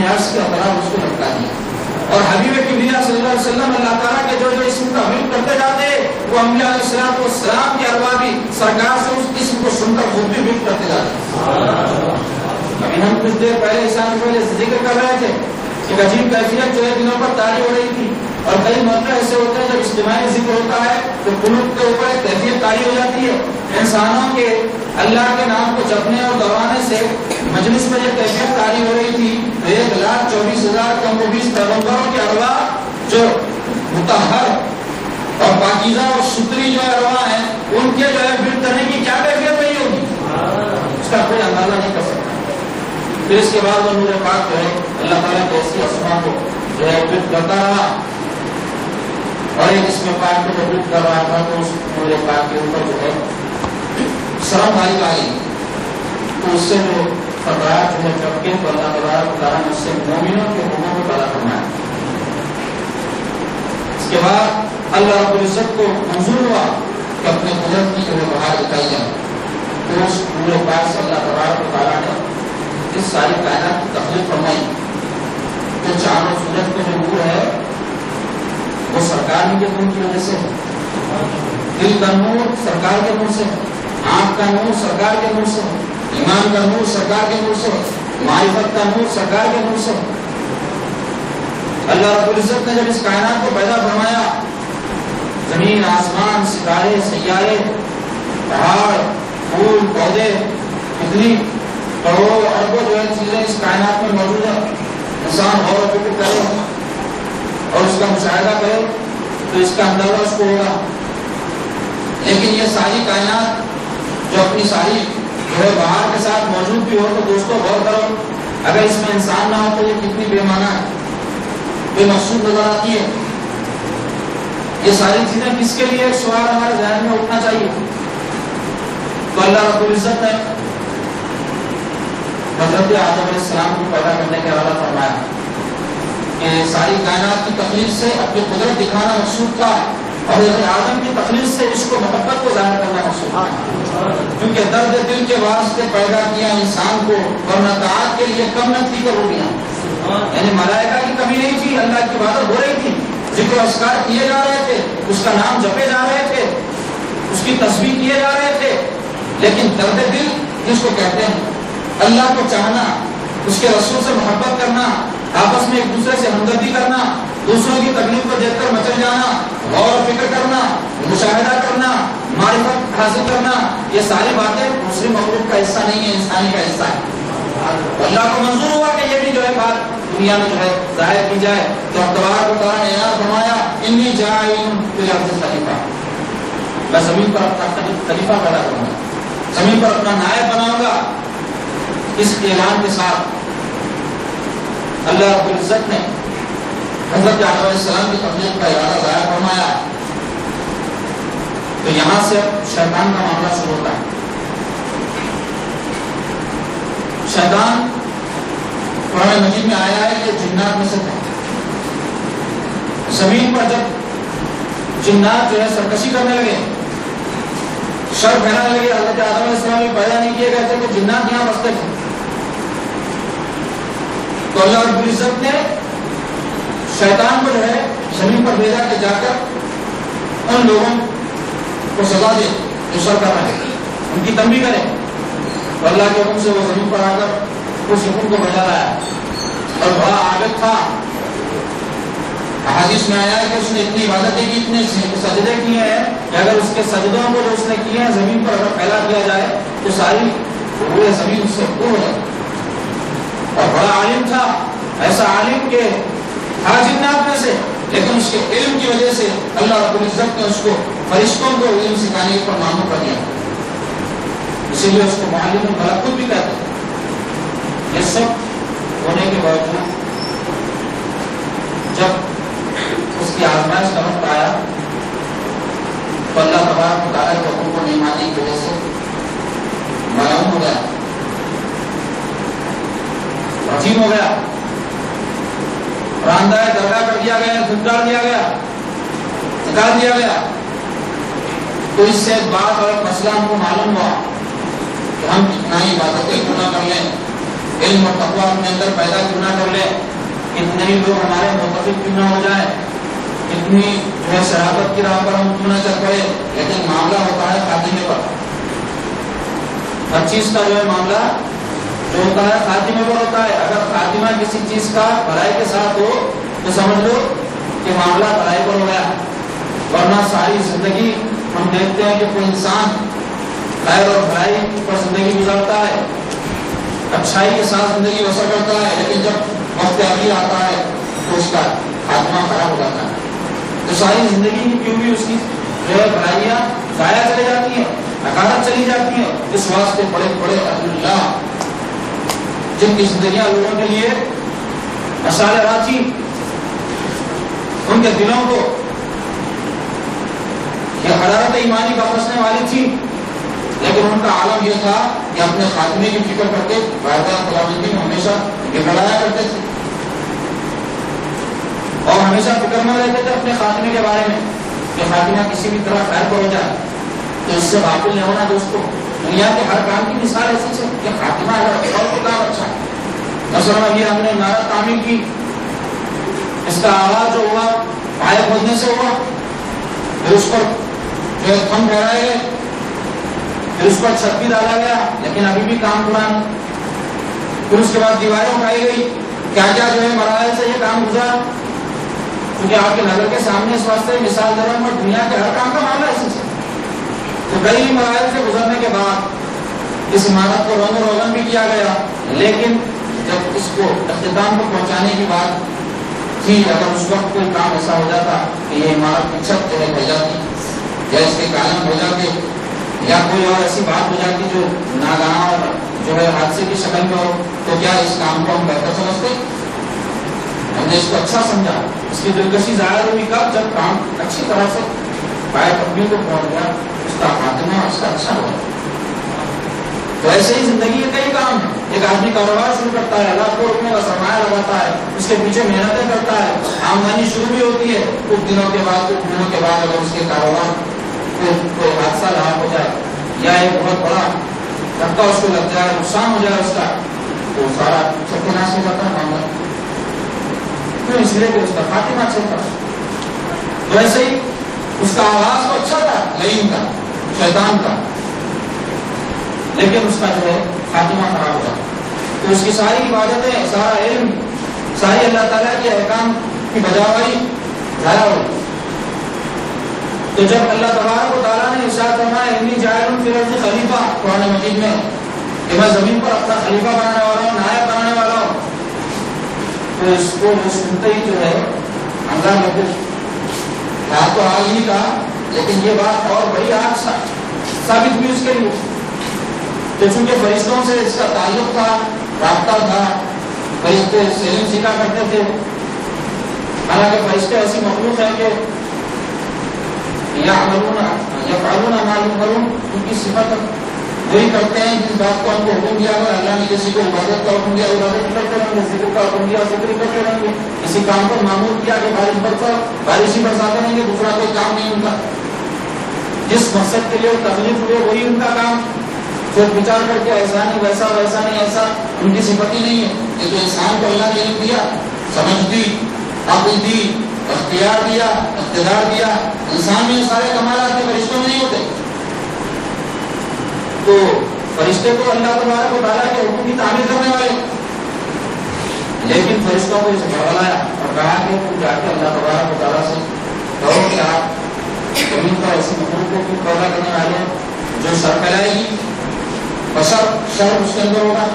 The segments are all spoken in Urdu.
نے عرش کے اطراف اس کو لٹکا دیا. اور حبیب کبریا صلی اللہ علیہ وسلم اللہ تعالیٰ کے جو جو اسم کا حمد کرتے جاتے وہ انبیاء علیہ السلام کے ارواح بھی سرکار سے اس اسم کو سن کر خود بھی حمد کرتے جاتے. ابھی ہم کچھ دیر پہلے عیسیٰ پہلے ذکر کر رہے تھے ایک عجیب کیفیت جو ہے دنوں پر طاری ہو رہی تھی. اور کئی موقع ایسے ہوتے ہیں جب اجتماعی ذکر ہوتا ہے تو قنوت کے اوپر ایک کیفیت طاری ہو جاتی ہے. انسانوں کے اللہ کے نام کو جپنے اور دہرانے سے مجلس میں یہ کیفیت طاری ہو رہی تھی. 1,24,000 کم و بیش پیغمبروں کے ارواح جو مطہر اور پاکیزہ اور ستری جو ارواح ہیں ان کے جو ہے فٹ کرنے کی کیا کیفیت نہیں ہوگی اس کا کوئی اندازہ نہیں کر سکتا. پھر اس کے بعد وہ نور پاک جو ہے اللہ تعالیٰ کے ایسی اسماء کو جو ہے فٹ کرتا رہا اور ایک اس میں پاک کو فٹ کر رہا تھا تو اس نور پاک کے اوپر جو ہے شرم آئی تو اس سے جو خطرات جو ہے چپکے تو اللہ تعالیٰ نے اس سے مومنوں کے حقوق کو پیدا فرمایا. اس کے بعد اللہ رب العزت کو منظور ہوا کہ اپنے قدرت کی جو ہے بہار دکھائی جائے تو اس پورے پاک سے اللہ تعالیٰ نے اس ساری کائنات کی تخلیق فرمائی. تو چاند و سورج کا جو نور ہے وہ سرکار کے نور کی وجہ سے ہے. دل کا نور سرکار کے نور سے ہے. آنکھ کا نور سرکار کے نور سے ہے. ایمان کا نور سرکار کے نور سے ہے. معرفت کا نور سرکار کے نور سے ہے. اللہ رب العزت نے جب اس کائنات کو پیدا فرمایا زمین آسمان ستارے سیارے پہاڑ پھول پودے کتنی کروڑوں اربوں جو ہے چیزیں اس کائنات میں موجود ہیں. انسان غور و فکر کرے اور اس کا مشاہدہ کرے تو اس کا اندازہ اس کو ہوگا. لیکن یہ ساری کائنات جو اپنی ساری جو ہے بہار کے ساتھ موجود بھی ہو تو دوستوں غور کرو اگر اس میں انسان نہ ہو تو یہ کتنی بے معنی ہے بے مقصود نظر آتی ہے. یہ ساری چیزیں کس کے لیے ایک سوال ہمارے ذہن میں اٹھنا چاہیے. تو اللہ رب العزت نے حضرت آدم علیہ السلام کو پیدا کرنے کے حوالہ فرمایا کہ ساری کائنات کی تخلیق سے اپنی قدرت دکھانا مقصود تھا اور حضرت آدم کی تخلیق سے اس کو محبت کو ظاہر کرنا مقصود تھا. کیونکہ درد دل کے واسطے پیدا کیا انسان کو ورنہ طاعت کے لیے کم نہ تھی کر ہو گیا. یعنی ملائکہ کی کمی نہیں تھی. اللہ کی عبادت ہو رہی تھی ذکر و اذکار کیے جا رہے تھے اس کا نام جپے جا رہے تھے اس کی تسبیح کیے جا رہے تھے. لیکن درد دل جس کو کہتے ہیں اللہ کو چاہنا اس کے رسول سے محبت کرنا آپس میں ایک دوسرے سے ہمدردی کرنا دوسروں کی تکلیف کو دیکھ کر مچل جانا غور و فکر کرنا مشاہدہ کرنا معرفت حاصل کرنا یہ ساری باتیں دوسری مخلوق کا حصہ نہیں ہے انسانی کا حصہ ہے. اللہ کو منظور ہوا کہ یہ بھی جو ہے بات دنیا میں جو ہے ظاہر کی جائے تو تبارک و تعالیٰ نے اعلان فرمایا انی جاعل فی الارض خلیفہ میں زمین پر اپنا خلیفہ پیدا کروں گا زمین پر اپنا نائب بناؤں گا. اس اعلان کے ساتھ اللہ رب العزت نے حضرت آدم علیہ السلام کی تخلیق کا ارادہ ظاہر فرمایا. تو یہاں سے شیطان کا معاملہ شروع ہوتا ہے. شیطان قرآن مجید میں آیا ہے کہ جنات میں سے تھا. زمین پر جب جنات جو ہے سرکشی کرنے لگے شر پھیلانے لگے حضرت آدم علیہ السلام پیدا نہیں کیے گئے تھے تو جنات یہاں بستے تھے. تو اللہ رب العزت نے شیطان کو جو ہے زمین پر بھیجا کہ جا کر ان لوگوں کو سزا دے جو شر کر رہے ہیں ان کی تنبیہ کرے. تو اللہ کے حکم سے وہ زمین پر آ کر اس حکم کو بجا لایا اور بڑا عابد تھا. حدیث میں آیا ہے کہ اس نے اتنی عبادتیں کی اتنے سجدے کیے ہیں کہ اگر اس کے سجدوں کو جو اس نے کیے ہیں زمین پر اگر پھیلا دیا جائے تو ساری پورے زمین اس سے پور ہو جائے. اور بڑا عالم تھا ایسا عالم کہ تھا جنات میں سے لیکن اس کے علم کی وجہ سے اللہ رب العزت نے اس کو فرشتوں کو علم سکھانے پر معمور کر دیا. اسی لیے اس کو معلم الملکوت بھی کہتے ہیں. یہ سب ہونے کے باوجود جب اس کی آزمائش کا وقت آیا تو اللہ تبارک و تعالیٰ کے حکم کو نہیں ماننے کی وجہ سے ملعون ہو گیا رجیم ہو گیا راندہ درگاہ کر دیا گیا دھکار دیا گیا نکال دیا گیا. تو اس سے ایک بات اور ایک مسئلہ ہم کو معلوم ہوا کہ ہم کتنا ہی عبادتیں کیوں نہ کر لیں علم اور تقویٰ اپنے اندر پیدا کیوں نہ کر لے، اتنے ہی لوگ ہمارے متفق کیوں نہ ہو جائیں، اتنی جو ہے شرافت کی راہ پر ہم کیوں نہ چل پڑے، لیکن معاملہ ہوتا ہے خاتمے پر. ہر چیز کا جو ہے معاملہ جو ہوتا ہے خاتمے پر ہوتا ہے. اگر خاتمہ کسی چیز کا بھلائی کے ساتھ ہو تو سمجھ لو کہ معاملہ بھلائی پر ہو گیا، ورنہ ساری زندگی ہم دیکھتے ہیں کہ کوئی انسان خیر اور بھلائی پر زندگی گزارتا ہے، اچھائی کے ساتھ زندگی بسر کرتا ہے، لیکن جب وقت آخر آتا ہے تو اس کا خاتمہ خراب ہو جاتا ہے. تو ساری زندگی کی کیوں بھی اس کی جو ہے بھلائیاں ضائع چلی جاتی ہیں، حقارت چلی جاتی ہیں. اس واسطے بڑے بڑے اللہ جن کی زندگیاں لوگوں کے لیے مسالہ راچی، ان کے دلوں کو یہ حرارت ایمانی کا پسنے والی تھی، لیکن ان کا عالم یہ تھا کہ اپنے خاتمے کی فکر کرتے بارگاہ خداوندی میں ہمیشہ گڑگڑایا کرتے تھے اور ہمیشہ فکر میں رہتے تھے اپنے خاتمے کے بارے میں کہ خاتمہ کسی بھی طرح خیر پر ہو جائے. تو اس سے غافل نہیں ہونا دوستو. دنیا کے ہر کام کی مثال ایسی ہے کہ خاتمہ اگر اچھا ہو تو کام اچھا ہے. مثلا ابھی ہم نے عمارت تعمیر کی، اس کا آغاز جو ہوا پائے کھودنے سے ہوا، پھر اس پر جو تھم ٹھہرائے گئے، پھر اس پر چھت بھی ڈالا گیا، لیکن ابھی بھی کام پورا نہیں. پھر اس کے بعد دیواریں اٹھائی گئی. کیا کیا جو ہے مراحل سے یہ کام گزرا، کیونکہ آپ کے نظر کے سامنے اس واسطے مثال دے رہا ہوں. اور دنیا کے ہر کام کا معاملہ ایسے ہے. تو کئی مراحل سے گزرنے کے بعد اس عمارت کو رنگ روغن بھی کیا گیا، لیکن جب اس کو اختتام کو پہنچانے کی بات تھی، اگر اس وقت کوئی کام ایسا ہو جاتا کہ یہ عمارت کی چھت جو ہے بہ جاتی یا اس کے کالم ہو جاتے یا کوئی اور ایسی بات ہو جاتی جو ناگہاں اور جو ہے حادثے کی شکل میں ہو، تو کیا اس کام کو ہم بہتر سمجھتے؟ ہم نے اس کو اچھا سمجھا. اس کی دلکشی ظاہر ہوئی کب؟ جب کام اچھی طرح سے پائے پبلی کو پہنچ گیا، اس کا خاتمہ اس کا اچھا ہوا. تو ایسے ہی زندگی کے کئی کام ہیں. ایک آدمی کاروبار شروع کرتا ہے، لاکھوں روپے کا سرمایہ لگاتا ہے، اس کے پیچھے محنتیں کرتا ہے، آمدنی شروع بھی ہوتی ہے. کچھ دنوں کے بعد اگر اس کے کاروبار کو کوئی حادثہ لاحق ہو جائے یا ایک بہت بڑا دھکا اس کو لگ جائے، نقصان ہو جائے اس کا، تو سارا ستیہ ہو جاتا ہے معاملہ. تو اس لیے کہ اس کا خاتمہ اچھا تھا. تو ایسے ہی اس کا آغاز تو اچھا تھا، لعین کا، شیطان کا، لیکن اس کا جو ہے خاتمہ خراب ہوا. تو اس کی ساری عبادتیں، سارا علم، ساری اللہ تعالیٰ کے احکام کی بجاوری ضائع ہو. تو جب اللہ تبارک و تعالیٰ نے ارشاد فرمایا انی جاعل فی الارض خلیفہ قرآن مجید میں کہ میں زمین پر اپنا خلیفہ بنانے والا ہوں، نائب بنانے والا ہوں، تو اس کو سنتے ہی جو ہے اندر میں کچھ بات تو حال نہیں کہا، لیکن یہ بات اور بڑی آگ ثابت ہوئی اس کے لیے. تو چونکہ فرشتوں سے اس کا تعلق تھا، رابطہ تھا، فرشتے سیلم سیکھا کرتے تھے. حالانکہ فرشتے ایسی مخلوق ہیں کہ یفعلون ما یؤمرون، ان کی صفت وہی کرتے ہیں جس بات کو ہم کو حکم دیا گیا. اللہ نے کسی کو عبادت کا حکم دیا، عبادت کرتے رہیں گے. ذکر کا حکم دیا، ذکر کرتے رہیں گے. کسی کام پر معمول کیا کہ بارش برسا، بارش ہی برساتے رہیں گے. دوسرا کوئی کام نہیں ان کا. جس مقصد کے لیے وہ تکلیف ہوئے وہی ان کا کام. جو بچار کر کے ایسا نہیں ویسا، ویسا نہیں ایسا، ان کی صفت ہی نہیں ہے. یہ تو انسان کو اللہ نے علم دیا، سمجھ دی، عقل دی، اختیار دیا، اقتدار دیا. انسان میں سارے کمالات کے فرشتوں میں نہیں ہوتے. تو فرشتے تو اللہ تبارک و تعالیٰ کے حکم کی تعمیر کرنے والے، لیکن فرشتوں کو اسے بھگلایا اور کہا کہ تم جا کے اللہ تبارک و تعالیٰ سے کہو کہ آپ زمین پر ایسی مخلوق کو پیدا کرنے والے ہیں جو سر پھیلائے گی، بشر شر اس کے اندر ہوگا.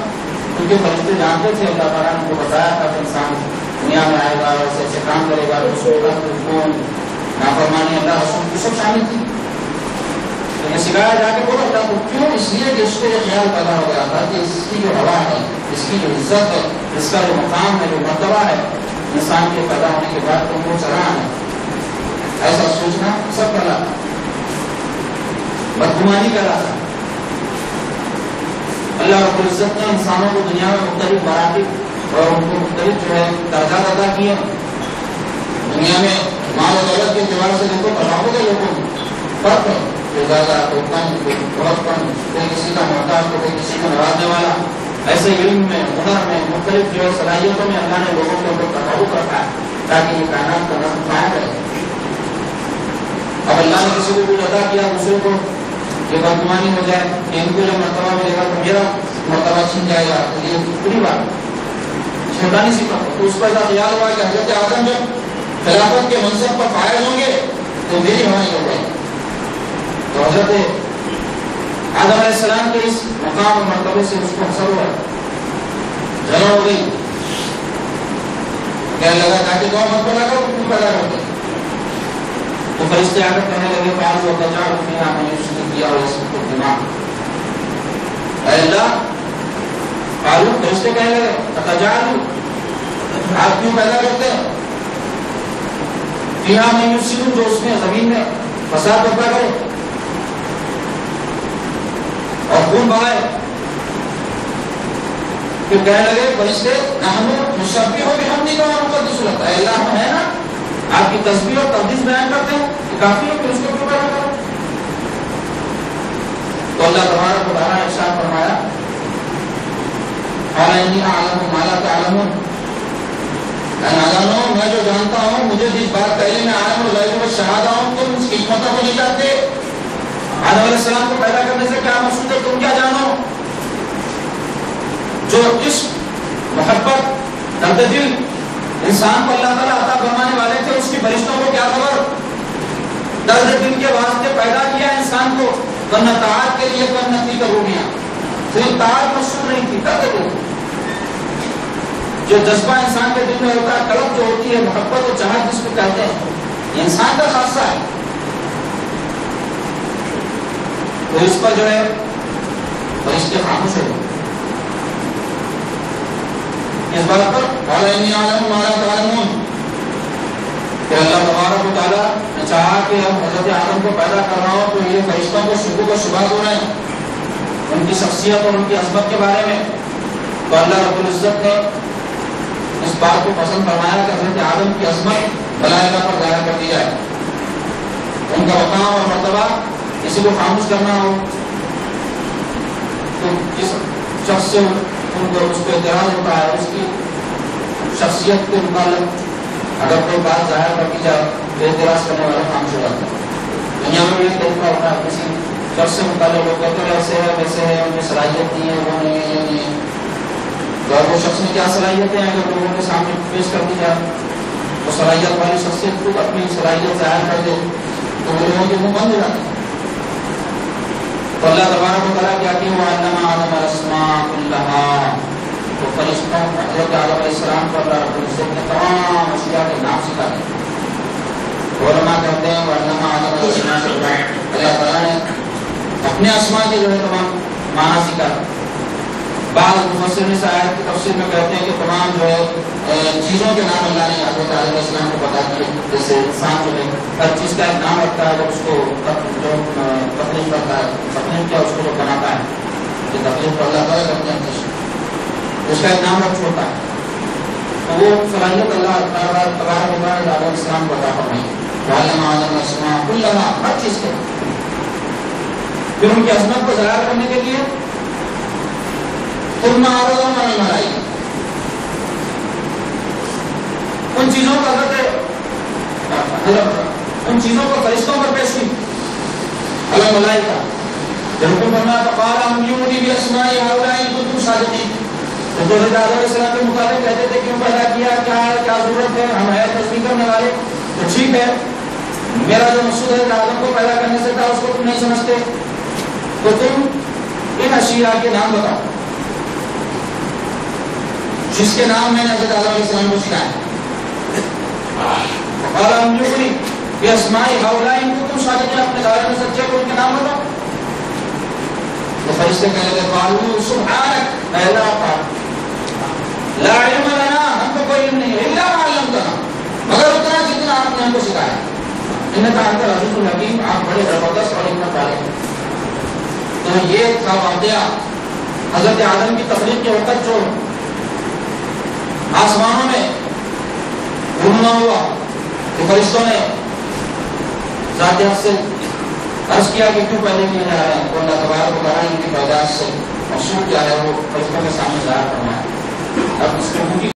کیونکہ فرشتے جانتے تھے، اللہ تعالیٰ نے ان کو بتایا تھا کہ انسان دنیا میں آئے گا، ایسے ایسے کام کرے گا، رسول کا نافرمانی اللہ رسول کی سب شامل تھی. تو یہ سکھایا جا کے بولو اللہ کو کیوں؟ اس لیے کہ اس کو یہ خیال پیدا ہو گیا تھا کہ اس کی جو ہوا ہے، اس کی جو عزت ہے، اس کا جو مقام ہے، جو مرتبہ ہے، انسان کے پیدا ہونے کے بعد تم کو چلا ہے. ایسا سوچنا سب کا لاتا، بدگمانی کا لاتا. اللہ رب العزت نے انسانوں کو دنیا میں مختلف مراتب اور ان کو مختلف جو ہے درجات ادا کیے. دنیا میں مال و دولت کے اعتبار سے دیکھو تمام کے لوگوں میں فرق ہے، کوئی زیادہ، کوئی کم، کوئی بہت کم، کوئی کسی کا محتاج، کوئی کسی کو نوازنے والا. ایسے علم میں، ہنر میں، مختلف جو صلاحیتوں میں اللہ نے لوگوں کے اوپر تفوق رکھا ہے تاکہ یہ کائنات کا نظم قائم کرے۔ اب اللہ نے کسی کو کچھ عطا کیا دوسرے کو یہ بدگمانی ہو جائے کہ ان کو جو مرتبہ ملے گا تو میرا مرتبہ چھین جائے گا، تو یہ بری بات شیطانی صفت ہے۔ تو اس پر ایسا خیال ہوا کہ حضرت آدم جب خلافت کے منصب پر فائز ہوں گے تو میری ہوانی ہو جائے گی۔ تو حضرت آدم علیہ السلام کے اس مقام اور مرتبے سے اس کو حسد ہوا، جلن ہو گئی، کہنے لگا تاکہ دعا مت پیدا کرو، کیوں پیدا کرتے؟ تو فرشتے آ کر کہنے لگے فاض و تجار فیہا من یشرک کیا اور اس کو دماغ، اے اللہ قالوا، فرشتے کہنے لگے تجار، آپ کیوں پیدا کرتے ہیں فیہا من یشرک، جو اس میں زمین میں فساد برپا کرے اور خون بہائے؟ پھر کہنے لگے فرشتے نحن نسبح بحمدک ونقدس لک، اے اللہ ہم ہے نا آپ کی تسبیح اور تقدیس بیان کرتے ہیں، یہ کافی ہے کہ اس کو کیوں پیدا کرو؟ تو اللہ تبارک و تعالیٰ نے ارشاد فرمایا قال انی اعلم ما لا تعلمون، اے نادانوں میں جو جانتا ہوں مجھے جس بات پہلے میں عالم الغیب والشہادہ ہوں، تم اس کی حکمتوں کو نہیں جانتے۔ آدم علیہ السلام کو پیدا کرنے سے کیا مقصود ہے تم کیا جانو؟ جو عشق محبت درد دل انسان کو اللہ تعالیٰ عطا فرمانے والے تھے، اس کی فرشتوں کو کیا خبر؟ درد دل کے واسطے پیدا کیا انسان کو، ورنہ طاعت کے لیے ورنہ تھی کرونیاں، صرف طاعت مقصود نہیں تھی، درد دل جو جذبہ انسان کے دل میں ہوتا ہے، طلب جو ہوتی ہے، محبت و چاہت جس کو کہتے ہیں، یہ انسان کا خاصہ ہے۔ تو اس پر جو ہے فرشتے خاموش ہو اس بات پر قال انی اعلم ما لا تعلمون، کہ اللہ تبارک و تعالیٰ نے چاہا کہ اب حضرت آدم کو پیدا کر رہا ہوں تو یہ فرشتوں کو شکوک و شبہات ہو رہے ہیں ان کی شخصیت اور ان کی عظمت کے بارے میں، تو اللہ رب العزت نے اس بات کو پسند فرمایا کہ حضرت آدم کی عظمت ملائکہ پر ظاہر کر دی جائے، ان کا مقام اور مرتبہ کسی کو خاموش کرنا ہو تو جس شخص سے ان کو اس کو اعتراض ہوتا ہے، اس کی شخصیت کے متعلق اگر کوئی بات ظاہر کر دی جائے تو اعتراض کرنے والا خاموش ہو جاتا ہے۔ دنیا میں بھی دیکھا ہوتا ہے کسی شخص سے متعلق لوگ کہتے ہیں ایسے ہے ویسے ہے، ان کی صلاحیت نہیں ہے، وہ نہیں ہے، یہ نہیں ہے، اور وہ شخص میں کیا صلاحیتیں ہیں اگر لوگوں کے سامنے پیش کر دی جائے، وہ صلاحیت والی شخصیت کو اپنی صلاحیت ظاہر کر دے تو وہ لوگوں کے منہ بند ہو جاتے ہیں۔ تو اللہ تبارک و تعالیٰ کیا کہ وہ علم آدم الاسماء کلھا، تو فرشتوں حضرت آدم علیہ السلام کو اللہ رب العزت نے تمام اشیاء کے نام سکھا دیے۔ علماء کہتے ہیں وہ علم آدم الاسماء کلھا، اللہ تعالیٰ نے اپنے اسماء کے جو ہے تمام معنی سکھا۔ بعض مفسرین اس آیت کی تفسیر میں کہتے ہیں کہ تمام جو ہے چیزوں کے نام اللہ نے حضرت آدم علیہ السلام کو بتا دیے، جیسے انسان جو ہے ہر چیز کا ایک نام رکھتا ہے، جب اس کو جو تکلیف کرتا ہے، تکلیف کیا اس کو جو بناتا ہے، یہ تکلیف کو اللہ تعالیٰ کرتے ہیں، اس کا ایک نام رکھ چھوڑتا ہے، تو وہ صلاحیت اللہ تبارک و تعالیٰ نے آدم علیہ السلام کو عطا فرمائی، وعلم آدم الاسماء کلھا، ہر چیز کے۔ پھر ان کی عظمت کو ظاہر کرنے کے لیے ثم عرضهم على الملائکہ، ان چیزوں کا ان چیزوں کو فرشتوں پر پیش کی علی الملائکہ، جب حکم فرمایا فقال انبئونی باسماء هؤلاء ان کنتم صادقین، تو حضرت آدم علیہ السلام کے مطابق کہتے تھے کیوں پیدا کیا، کیا ضرورت ہے، ہم ہے تصدیق کرنے والے، تو ٹھیک ہے میرا جو مقصود ہے آدم کو پیدا کرنے سے تھا اس کو تم نہیں سمجھتے، تو تم ان اشیاء کے نام بتاؤ جس کے نام میں نے حضرت آدم علیہ السلام کو سکھایا۔ قال انبئونی باسماء هؤلاء ان کنتم صادقین، اپنے دائرے میں سچے کو ان کے نام بتاؤ۔ تو فرشتے کہنے لگے قالوا سبحانک، اے اللہ پاک، لا علم لنا، ہم کو کوئی علم نہیں ہے، الا ما علمتنا، مگر اتنا جتنا آپ نے ہم کو سکھایا، انک انت العزیز الحکیم، آپ بڑے زبردست اور حکمت والے ہیں۔ تو یہ تھا واقعہ حضرت آدم کی تخلیق کے وقت جو آسمانوں میں گھومنا ہوا، کہ فرشتوں نے ذات حق سے عرض کیا کہ کیوں پیدا کیے جا رہے ہیں، تو اللہ تبارک و تعالیٰ ان کی پیدائش سے مقصود کیا ہے وہ فرشتوں کے سامنے ظاہر کرنا ہے. اب اس کے